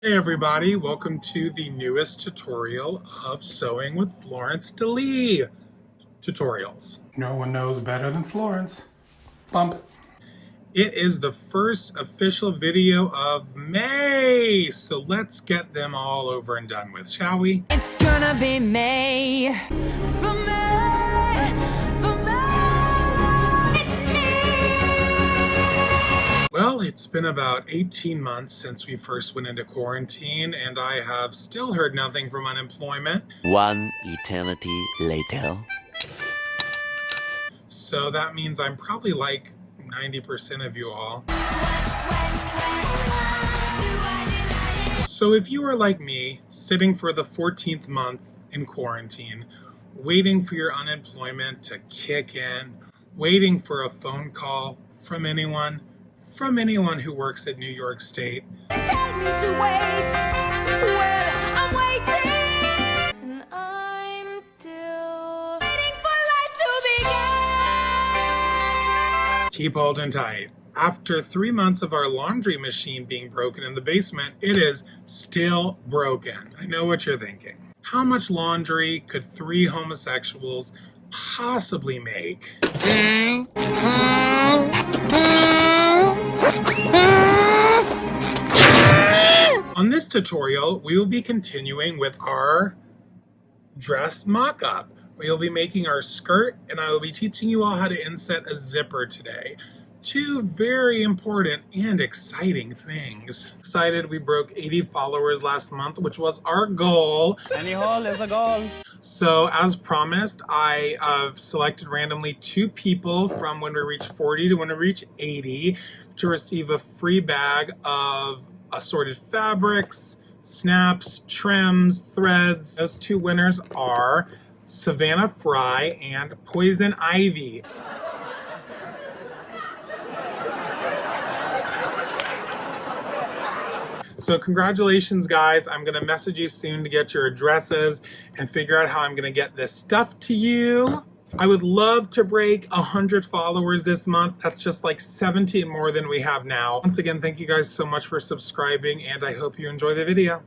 Hey everybody, welcome to the newest tutorial of Sewing with Florence tutorials. No one knows better than Florence. Bump. It is the first official video of May, so let's get them all over and done with, shall we? It's gonna be May. For May. For May. It's me. Well, it's been about 18 months since we first went into quarantine, and I have still heard nothing from unemployment. One eternity later. So that means I'm probably like 90% of you all. So if you are like me, sitting for the 14th month in quarantine, waiting for your unemployment to kick in, waiting for a phone call from anyone who works at New York State, Tell me to wait. Well, I'm waiting. And I'm still waiting for life to begin. keep holding tight. After 3 months of our laundry machine being broken in the basement, it is still broken. I know what you're thinking. How much laundry could 3 homosexuals possibly make? On this tutorial, we will be continuing with our dress mock-up. We will be making our skirt, and I will be teaching you all how to inset a zipper today. 2 very important and exciting things. Excited we broke 80 followers last month, which was our goal. Any hole is a goal. So as promised, I have selected randomly 2 people from when we reach 40 to when we reach 80 to receive a free bag of assorted fabrics, snaps, trims, threads. Those 2 winners are Savannah Fry and Poison Ivy. So congratulations, guys. I'm going to message you soon to get your addresses and figure out how I'm going to get this stuff to you. I would love to break 100 followers this month. That's just like 17 more than we have now. Once again, thank you guys so much for subscribing, and I hope you enjoy the video.